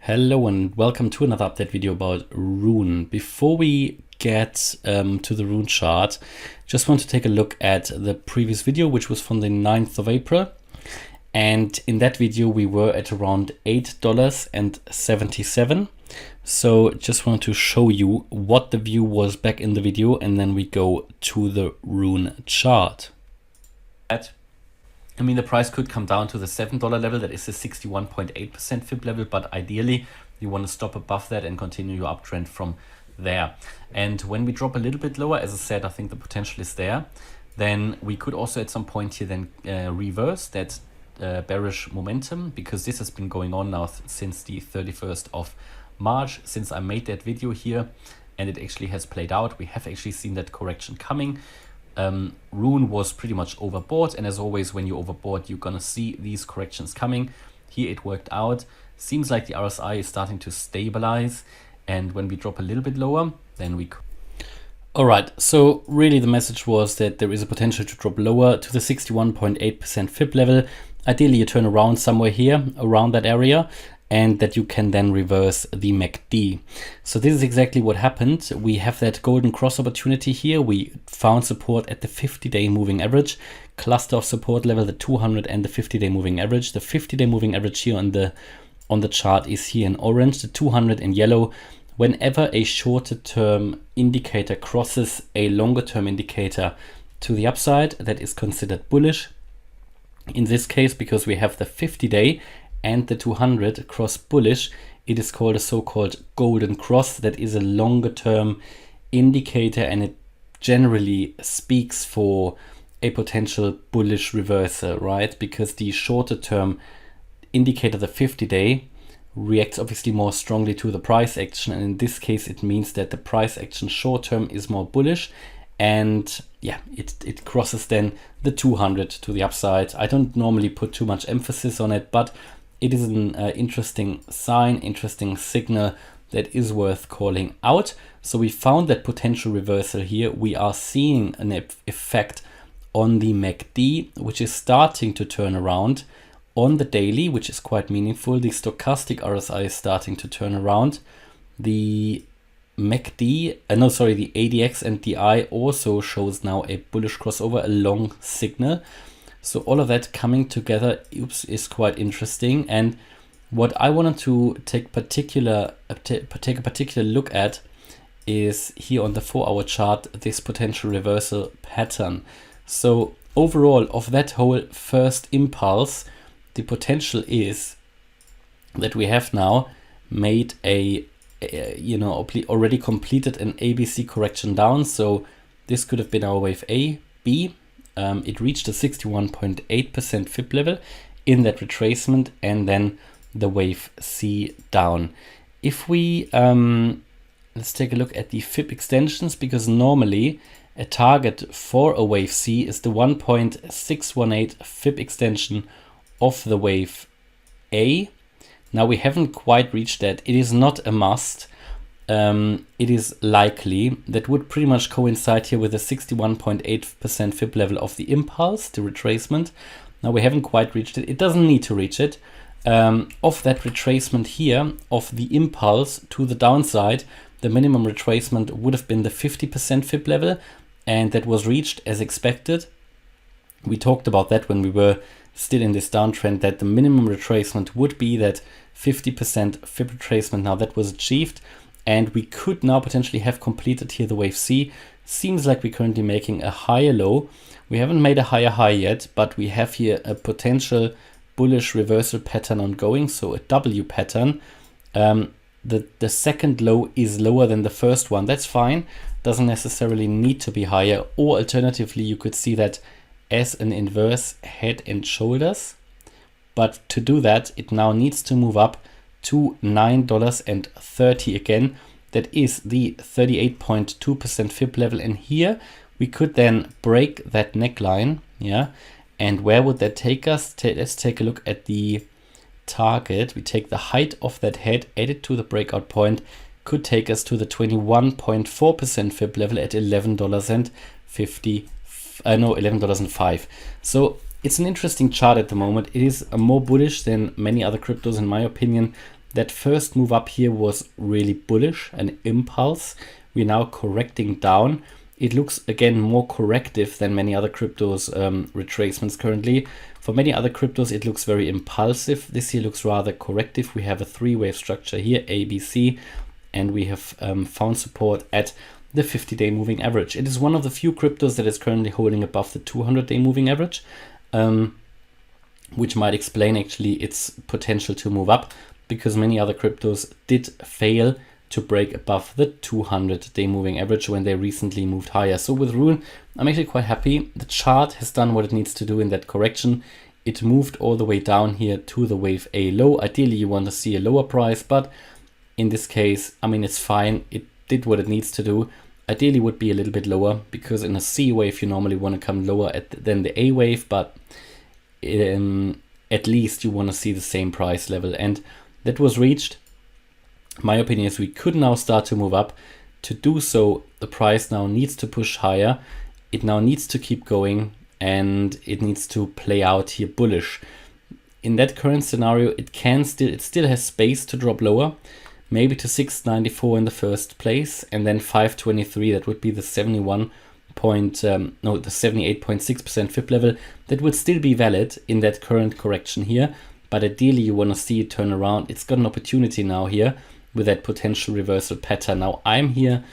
Hello and welcome to another update video about Rune. Before we get to the Rune chart, just want to take a look at the previous video, which was from the 9th of April. And in that video, we were at around $8.77. So just want to show you what the view was back in the video, and then we go to the Rune chart. I mean, the price could come down to the $7 level. That is the 61.8% fib level, but ideally you want to stop above that and continue your uptrend from there. And when we drop a little bit lower, as I said, I think the potential is there. Then we could also at some point here then reverse that bearish momentum, because this has been going on now since the 31st of March, since I made that video here, and it actually has played out. We have actually seen that correction coming. Rune was pretty much overbought, and as always, when you're overbought, you're gonna see these corrections coming. Here it worked out. Seems like the RSI is starting to stabilize, and when we drop a little bit lower, then we all right, so really the message was that there is a potential to drop lower to the 61.8% fib level. Ideally you turn around somewhere here around that area, and that you can then reverse the MACD. So this is exactly what happened. We have that golden cross opportunity here. We found support at the 50-day moving average, cluster of support level, the 200 and the 50-day moving average. The 50-day moving average here on the chart is here in orange, the 200 in yellow. Whenever a shorter term indicator crosses a longer term indicator to the upside, that is considered bullish. In this case, because we have the 50-day and the 200 cross bullish, it is called a so-called golden cross. That is a longer term indicator, and it generally speaks for a potential bullish reversal, right? Because the shorter term indicator, the 50-day, reacts obviously more strongly to the price action, and in this case it means that the price action short term is more bullish, and yeah, it crosses then the 200 to the upside. I don't normally put too much emphasis on it, but it is an interesting sign, interesting signal that is worth calling out. So we found that potential reversal here. We are seeing an effect on the MACD, which is starting to turn around. On the daily, which is quite meaningful, the stochastic RSI is starting to turn around. The MACD, the ADX and DI also shows now a bullish crossover, a long signal. So all of that coming together, is quite interesting. And what I wanted to take a particular look at is here on the 4-hour chart, this potential reversal pattern. So overall, of that whole first impulse, the potential is that we have now made already completed an ABC correction down. So this could have been our wave A, B. It reached a 61.8% fib level in that retracement, and then the wave C down. If we let's take a look at the fib extensions, because normally a target for a wave C is the 1.618 fib extension of the wave A. Now we haven't quite reached that. It is not a must. It is likely. That would pretty much coincide here with the 61.8% fib level of the impulse, the retracement. Now we haven't quite reached it. It doesn't need to reach it. Of that retracement here, of the impulse to the downside, the minimum retracement would have been the 50% fib level, and that was reached as expected. We talked about that when we were still in this downtrend, that the minimum retracement would be that 50% fib retracement. Now that was achieved, and we could now potentially have completed here the wave C. Seems like we're currently making a higher low. We haven't made a higher high yet, but we have here a potential bullish reversal pattern ongoing, so a W pattern. The second low is lower than the first one. That's fine. Doesn't necessarily need to be higher, or alternatively, you could see that as an inverse head and shoulders. But to do that, it now needs to move up to $9.30 again. That is the 38.2% fib level, and here we could then break that neckline. Yeah, and where would that take us? Let's take a look at the target. We take the height of that head, add it to the breakout point, could take us to the 21.4% fib level at $11.05. So it's an interesting chart at the moment. It is more bullish than many other cryptos in my opinion. That first move up here was really bullish, an impulse. We're now correcting down. It looks again more corrective than many other cryptos retracements currently. For many other cryptos, it looks very impulsive. This here looks rather corrective. We have a three-wave structure here, A, B, C, and we have found support at the 50-day moving average. It is one of the few cryptos that is currently holding above the 200-day moving average, which might explain actually its potential to move up, because many other cryptos did fail to break above the 200-day moving average when they recently moved higher. So with Rune, I'm actually quite happy. The chart has done what it needs to do in that correction. It moved all the way down here to the wave A low. Ideally, you want to see a lower price, but in this case, I mean, it's fine. It did what it needs to do. Ideally would be a little bit lower, because in a C wave, you normally want to come lower than the A wave, but at least you want to see the same price level. And that was reached. My opinion is we could now start to move up. To do so, the price now needs to push higher. It now needs to keep going, and it needs to play out here bullish. In that current scenario, it still has space to drop lower, maybe to 694 in the first place, and then 523. That would be the 78.6% FIB level. That would still be valid in that current correction here, but ideally you want to see it turn around. It's got an opportunity now here with that potential reversal pattern. Now I'm here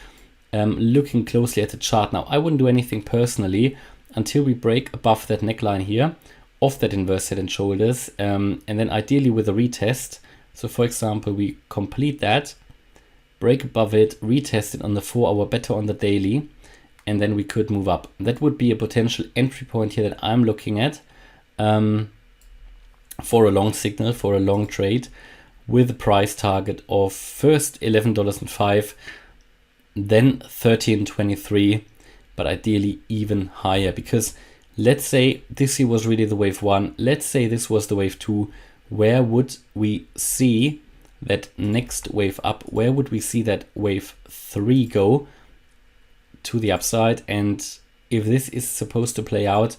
looking closely at the chart. Now I wouldn't do anything personally until we break above that neckline here of that inverse head and shoulders, and then ideally with a retest. So for example, we complete that, break above it, retest it on the 4-hour, better on the daily, and then we could move up. That would be a potential entry point here that I'm looking at for a long signal, for a long trade, with a price target of first $11.05, then $13.23, but ideally even higher. Because let's say this here was really the wave 1, let's say this was the wave 2, where would we see that next wave up? Where would we see that wave 3 go to the upside? And if this is supposed to play out,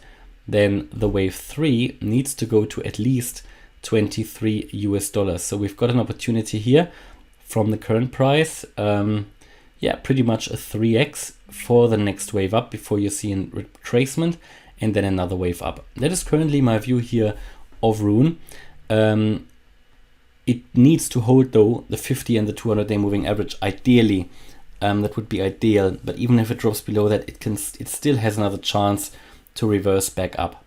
then the wave 3 needs to go to at least $23 US. So we've got an opportunity here from the current price. Yeah, pretty much a 3x for the next wave up before you see a retracement and then another wave up. That is currently my view here of Rune. It needs to hold though the 50 and the 200-day moving average ideally. That would be ideal, but even if it drops below that, it still has another chance to reverse back up.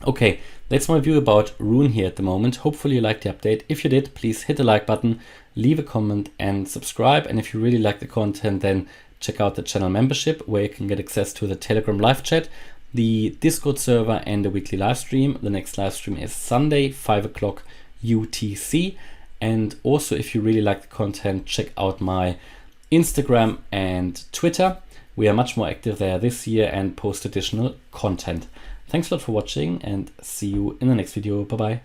Okay, that's my view about Rune here at the moment. Hopefully you liked the update. If you did, please hit the like button, leave a comment and subscribe. And if you really like the content, then check out the channel membership, where you can get access to the Telegram live chat, the Discord server, and the weekly live stream. The next live stream is Sunday, 5 o'clock UTC. And also, if you really like the content, check out my Instagram and Twitter. We are much more active there this year and post additional content. Thanks a lot for watching, and see you in the next video. Bye bye.